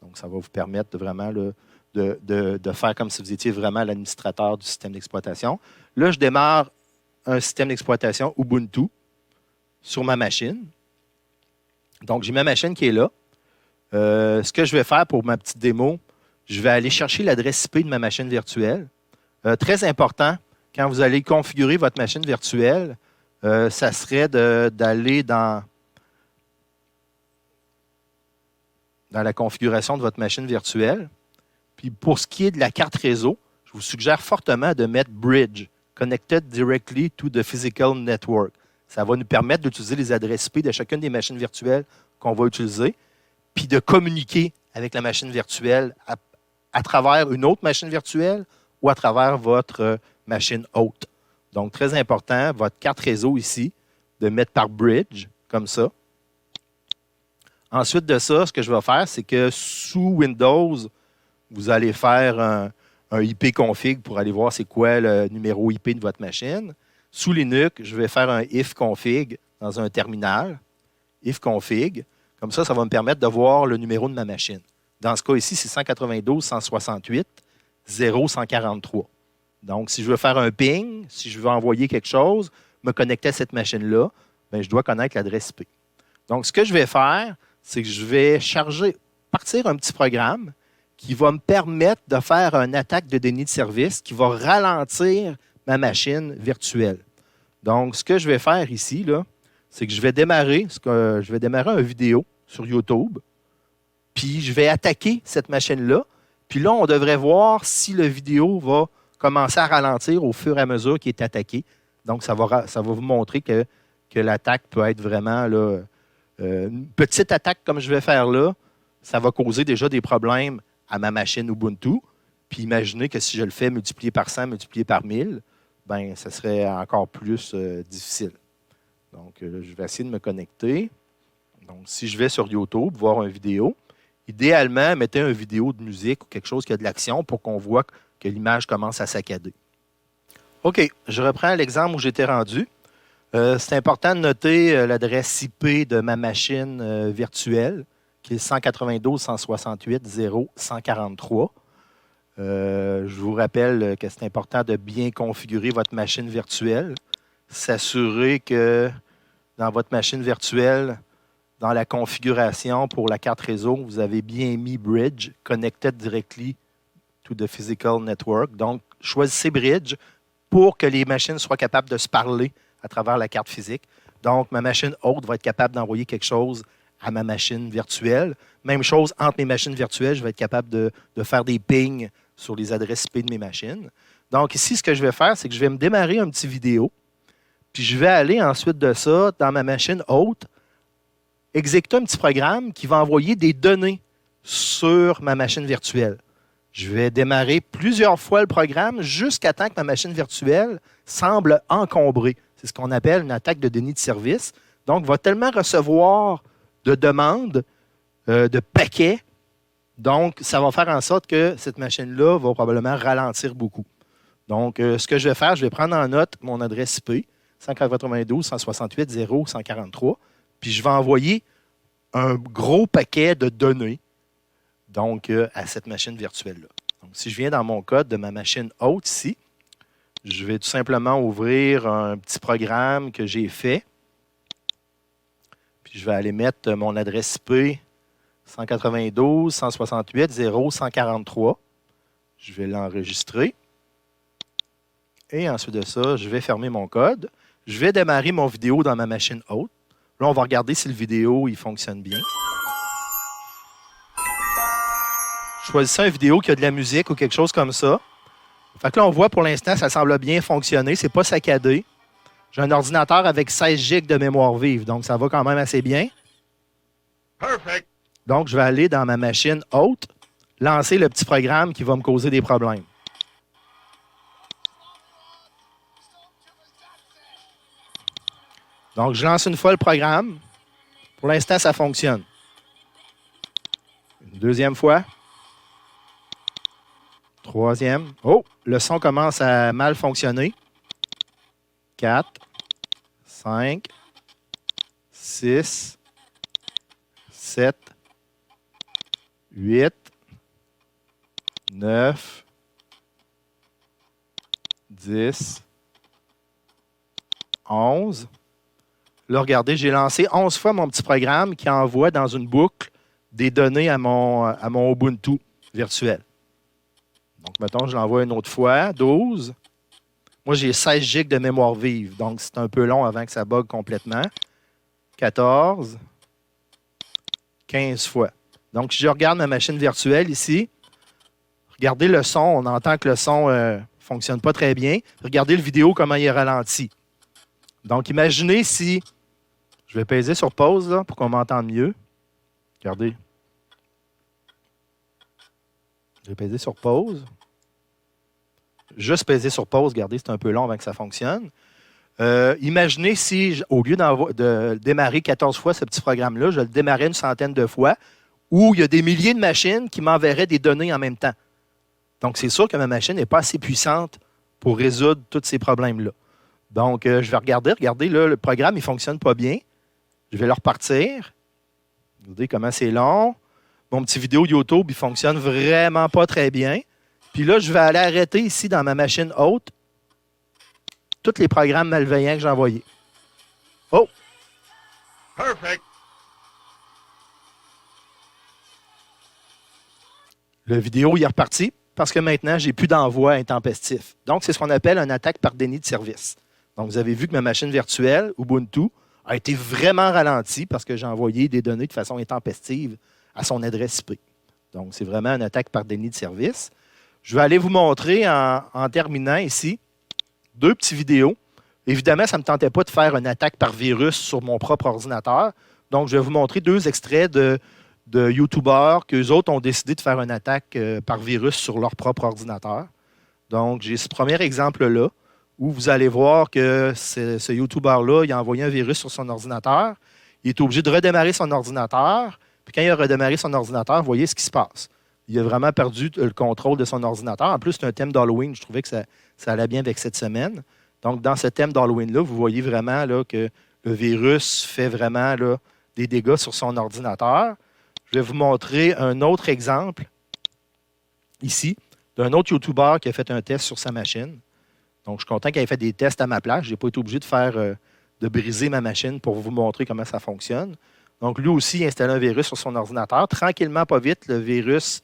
Donc, ça va vous permettre vraiment de faire comme si vous étiez vraiment l'administrateur du système d'exploitation. Là, je démarre un système d'exploitation Ubuntu sur ma machine. Donc, j'ai ma machine qui est là. Ce que je vais faire pour ma petite démo, je vais aller chercher l'adresse IP de ma machine virtuelle. Très important, quand vous allez configurer votre machine virtuelle, ça serait d'aller dans la configuration de votre machine virtuelle. Puis pour ce qui est de la carte réseau, je vous suggère fortement de mettre Bridge, Connected Directly to the Physical Network. Ça va nous permettre d'utiliser les adresses IP de chacune des machines virtuelles qu'on va utiliser, puis de communiquer avec la machine virtuelle à travers une autre machine virtuelle ou à travers votre machine hôte. Donc, très important, votre carte réseau ici, de mettre par Bridge, comme ça. Ensuite de ça, ce que je vais faire, c'est que sous Windows, vous allez faire un IP config pour aller voir c'est quoi le numéro IP de votre machine. Sous Linux, je vais faire un if config dans un terminal. If config. Comme ça va me permettre de voir le numéro de ma machine. Dans ce cas ici, c'est 192.168.0.143. Donc, si je veux faire un ping, si je veux envoyer quelque chose, me connecter à cette machine-là, bien, je dois connaître l'adresse IP. Donc, ce que je vais faire, c'est que je vais partir un petit programme qui va me permettre de faire une attaque de déni de service qui va ralentir ma machine virtuelle. Donc, ce que je vais faire ici, là, c'est que je vais démarrer une vidéo sur YouTube, puis je vais attaquer cette machine-là, puis là, on devrait voir si la vidéo va commencer à ralentir au fur et à mesure qu'il est attaqué. Donc, ça va vous montrer que l'attaque peut être vraiment là, une petite attaque comme je vais faire là, ça va causer déjà des problèmes à ma machine Ubuntu. Puis imaginez que si je le fais multiplié par 100, multiplié par 1000, ben ça serait encore plus difficile. Donc, je vais essayer de me connecter. Donc, si je vais sur YouTube, voir une vidéo, idéalement, mettez une vidéo de musique ou quelque chose qui a de l'action pour qu'on voit que l'image commence à saccader. OK, je reprends l'exemple où j'étais rendu. C'est important de noter l'adresse IP de ma machine virtuelle, qui est 192.168.0.143. Je vous rappelle que c'est important de bien configurer votre machine virtuelle. S'assurer que dans votre machine virtuelle, dans la configuration pour la carte réseau, vous avez bien mis Bridge, Connected Directly to the Physical Network. Donc, choisissez Bridge pour que les machines soient capables de se parler à travers la carte physique. Donc, ma machine hôte va être capable d'envoyer quelque chose à ma machine virtuelle. Même chose entre mes machines virtuelles, je vais être capable de faire des pings sur les adresses IP de mes machines. Donc, ici, ce que je vais faire, c'est que je vais me démarrer un petit vidéo, puis je vais aller ensuite de ça, dans ma machine hôte, exécuter un petit programme qui va envoyer des données sur ma machine virtuelle. Je vais démarrer plusieurs fois le programme jusqu'à temps que ma machine virtuelle semble encombrée. C'est ce qu'on appelle une attaque de déni de service. Donc, il va tellement recevoir de demandes, de paquets. Donc, ça va faire en sorte que cette machine-là va probablement ralentir beaucoup. Donc, ce que je vais faire, je vais prendre en note mon adresse IP, 192.168.0.143, puis je vais envoyer un gros paquet de données donc, à cette machine virtuelle-là. Donc, si je viens dans mon code de ma machine hôte ici, je vais tout simplement ouvrir un petit programme que j'ai fait. Puis je vais aller mettre mon adresse IP 192.168.0.143. Je vais l'enregistrer. Et ensuite de ça, je vais fermer mon code. Je vais démarrer mon vidéo dans ma machine hôte. Là, on va regarder si le vidéo il fonctionne bien. Choisissez une vidéo qui a de la musique ou quelque chose comme ça. Fait que là, on voit pour l'instant, ça semble bien fonctionner. C'est pas saccadé. J'ai un ordinateur avec 16 GB de mémoire vive, donc ça va quand même assez bien. Perfect. Donc, je vais aller dans ma machine hôte, lancer le petit programme qui va me causer des problèmes. Donc, je lance une fois le programme. Pour l'instant, ça fonctionne. Une deuxième fois. Troisième. Oh, le son commence à mal fonctionner. 4, 5, 6, 7, 8, 9, 10, 11. Là, regardez, j'ai lancé 11 fois mon petit programme qui envoie dans une boucle des données à mon Ubuntu virtuel. Donc, mettons, je l'envoie une autre fois, 12. Moi, j'ai 16 GB de mémoire vive, donc c'est un peu long avant que ça bug complètement. 14, 15 fois. Donc, si je regarde ma machine virtuelle ici, regardez le son, on entend que le son ne fonctionne pas très bien. Regardez le vidéo, comment il est ralenti. Donc, imaginez si... Je vais peser sur pause là, pour qu'on m'entende mieux. Regardez. Je vais peser sur pause. Juste peser sur pause, regardez, c'est un peu long avant que ça fonctionne. Imaginez si, au lieu de démarrer 14 fois ce petit programme-là, je le démarrais une centaine de fois, où il y a des milliers de machines qui m'enverraient des données en même temps. Donc, c'est sûr que ma machine n'est pas assez puissante pour résoudre tous ces problèmes-là. Donc, je vais regarder. Regardez, là, le programme, il ne fonctionne pas bien. Je vais le repartir. Regardez comment c'est long. Mon petit vidéo YouTube, il ne fonctionne vraiment pas très bien. Puis là, je vais aller arrêter ici dans ma machine haute tous les programmes malveillants que j'ai envoyés. Oh! Perfect. Le vidéo, il est reparti parce que maintenant, je n'ai plus d'envoi intempestif. Donc, c'est ce qu'on appelle une attaque par déni de service. Donc, vous avez vu que ma machine virtuelle, Ubuntu, a été vraiment ralentie parce que j'ai envoyé des données de façon intempestive à son adresse IP. Donc, c'est vraiment une attaque par déni de service. Je vais aller vous montrer en terminant ici 2 petites vidéos. Évidemment, ça ne me tentait pas de faire une attaque par virus sur mon propre ordinateur. Donc, je vais vous montrer 2 extraits de YouTubeurs qu'eux autres ont décidé de faire une attaque par virus sur leur propre ordinateur. Donc, j'ai ce premier exemple-là où vous allez voir que ce YouTuber-là, il a envoyé un virus sur son ordinateur. Il est obligé de redémarrer son ordinateur. Puis quand il a redémarré son ordinateur, vous voyez ce qui se passe. Il a vraiment perdu le contrôle de son ordinateur. En plus, c'est un thème d'Halloween. Je trouvais que ça allait bien avec cette semaine. Donc, dans ce thème d'Halloween-là, vous voyez vraiment là, que le virus fait vraiment là, des dégâts sur son ordinateur. Je vais vous montrer un autre exemple ici d'un autre YouTuber qui a fait un test sur sa machine. Donc, je suis content qu'il ait fait des tests à ma place. Je n'ai pas été obligé de briser ma machine pour vous montrer comment ça fonctionne. Donc, lui aussi, il a installé un virus sur son ordinateur. Tranquillement, pas vite, le virus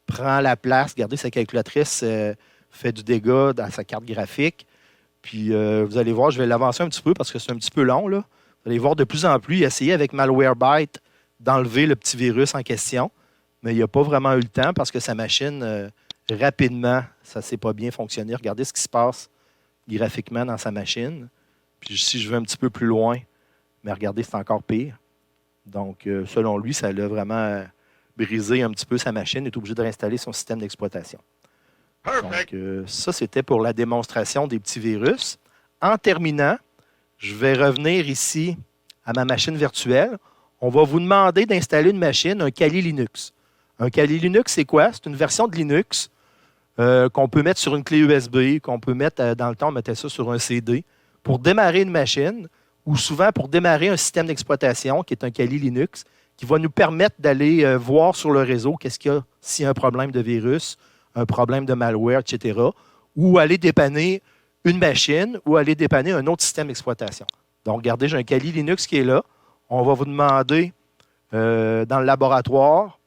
prend la place. Regardez, sa calculatrice fait du dégât dans sa carte graphique. Puis, vous allez voir, je vais l'avancer un petit peu parce que c'est un petit peu long, là. Vous allez voir de plus en plus, il a essayé avec Malwarebytes d'enlever le petit virus en question, mais il n'a pas vraiment eu le temps parce que sa machine, rapidement, ça ne s'est pas bien fonctionné. Regardez ce qui se passe graphiquement dans sa machine. Puis si je vais un petit peu plus loin, mais regardez, c'est encore pire. Donc, selon lui, ça l'a vraiment brisé un petit peu sa machine. Il est obligé de réinstaller son système d'exploitation. Donc, ça, c'était pour la démonstration des petits virus. En terminant, je vais revenir ici à ma machine virtuelle. On va vous demander d'installer une machine, un Kali Linux. Un Kali Linux, c'est quoi? C'est une version de Linux qu'on peut mettre sur une clé USB, qu'on peut mettre, dans le temps, on mettait ça sur un CD, pour démarrer une machine, ou souvent pour démarrer un système d'exploitation, qui est un Kali Linux, qui va nous permettre d'aller voir sur le réseau qu'est-ce qu'il y a, s'il y a un problème de virus, un problème de malware, etc., ou aller dépanner une machine, ou aller dépanner un autre système d'exploitation. Donc, regardez, j'ai un Kali Linux qui est là. On va vous demander, dans le laboratoire,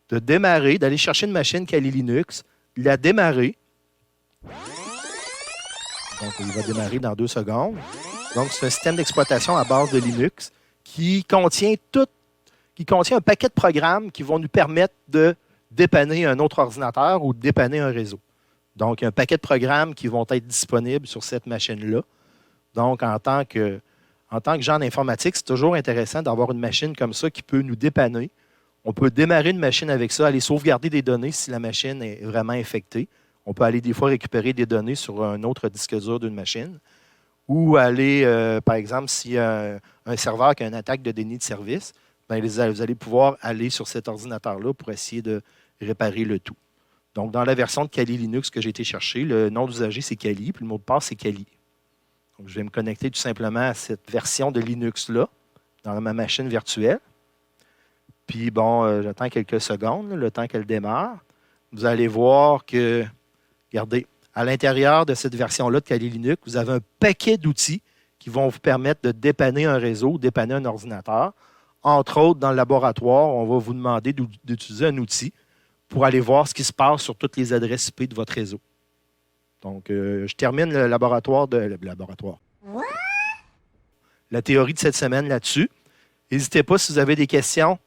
de démarrer, d'aller chercher une machine Kali Linux, la démarrer. Donc, il va démarrer dans 2 secondes. Donc, c'est un système d'exploitation à base de Linux qui contient un paquet de programmes qui vont nous permettre de dépanner un autre ordinateur ou de dépanner un réseau. Donc, il y a un paquet de programmes qui vont être disponibles sur cette machine-là. Donc, en tant que gens d'informatique, c'est toujours intéressant d'avoir une machine comme ça qui peut nous dépanner. On peut démarrer une machine avec ça, aller sauvegarder des données si la machine est vraiment infectée. On peut aller des fois récupérer des données sur un autre disque dur d'une machine. Ou aller, par exemple, s'il y a un serveur qui a une attaque de déni de service, bien, vous allez pouvoir aller sur cet ordinateur-là pour essayer de réparer le tout. Donc, dans la version de Kali Linux que j'ai été chercher, le nom d'usager, c'est Kali, puis le mot de passe, c'est Kali. Donc, je vais me connecter tout simplement à cette version de Linux-là dans ma machine virtuelle. Puis, bon, j'attends quelques secondes, le temps qu'elle démarre. Vous allez voir que, regardez, à l'intérieur de cette version-là de Kali Linux, vous avez un paquet d'outils qui vont vous permettre de dépanner un réseau, dépanner un ordinateur. Entre autres, dans le laboratoire, on va vous demander d'utiliser un outil pour aller voir ce qui se passe sur toutes les adresses IP de votre réseau. Donc, je termine le laboratoire. La théorie de cette semaine là-dessus. N'hésitez pas, si vous avez des questions,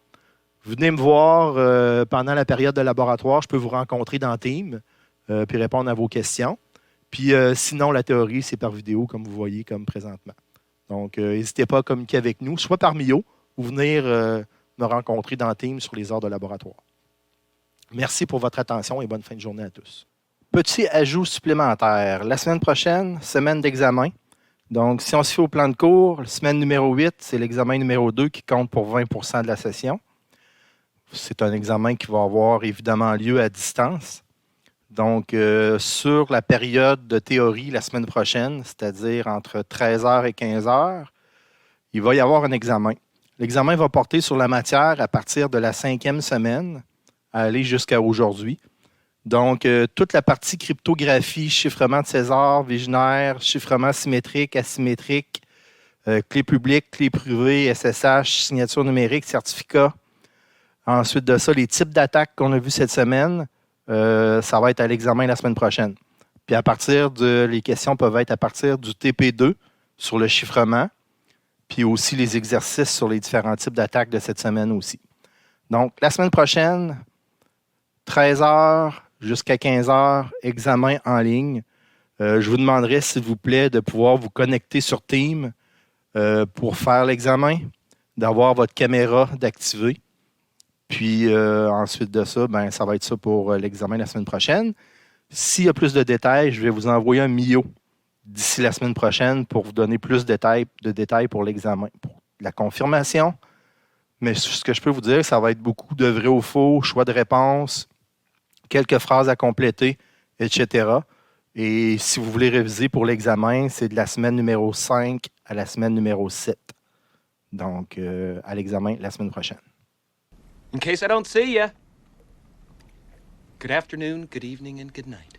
venez me voir pendant la période de laboratoire. Je peux vous rencontrer dans Teams puis répondre à vos questions. Puis sinon, la théorie, c'est par vidéo, comme vous voyez, comme présentement. Donc, n'hésitez pas à communiquer avec nous, soit par Mio ou venir me rencontrer dans Teams sur les heures de laboratoire. Merci pour votre attention et bonne fin de journée à tous. Petit ajout supplémentaire. La semaine prochaine, semaine d'examen. Donc, si on se fait au plan de cours, semaine numéro 8, c'est l'examen numéro 2 qui compte pour 20 % de la session. c'est un examen qui va avoir évidemment lieu à distance. Donc, sur la période de théorie la semaine prochaine, c'est-à-dire entre 13h et 15h, il va y avoir un examen. L'examen va porter sur la matière à partir de la 5e semaine, à aller jusqu'à aujourd'hui. Donc, toute la partie cryptographie, chiffrement de César, Wigner, chiffrement symétrique, asymétrique, clé publique, clé privée, SSH, signature numérique, certificat. Ensuite de ça, les types d'attaques qu'on a vus cette semaine, ça va être à l'examen la semaine prochaine. Puis les questions peuvent être à partir du TP2 sur le chiffrement, puis aussi les exercices sur les différents types d'attaques de cette semaine aussi. Donc, la semaine prochaine, 13h jusqu'à 15h, examen en ligne. Je vous demanderai, s'il vous plaît, de pouvoir vous connecter sur Teams pour faire l'examen, d'avoir votre caméra d'activer. Puis ensuite de ça, ça va être ça pour l'examen la semaine prochaine. S'il y a plus de détails, je vais vous envoyer un MIO d'ici la semaine prochaine pour vous donner plus de détails pour l'examen, pour la confirmation. Mais ce que je peux vous dire, ça va être beaucoup de vrai ou faux, choix de réponse, quelques phrases à compléter, etc. Et si vous voulez réviser pour l'examen, c'est de la semaine numéro 5 à la semaine numéro 7. Donc, à l'examen la semaine prochaine. In case I don't see ya. Good afternoon, good evening, and good night.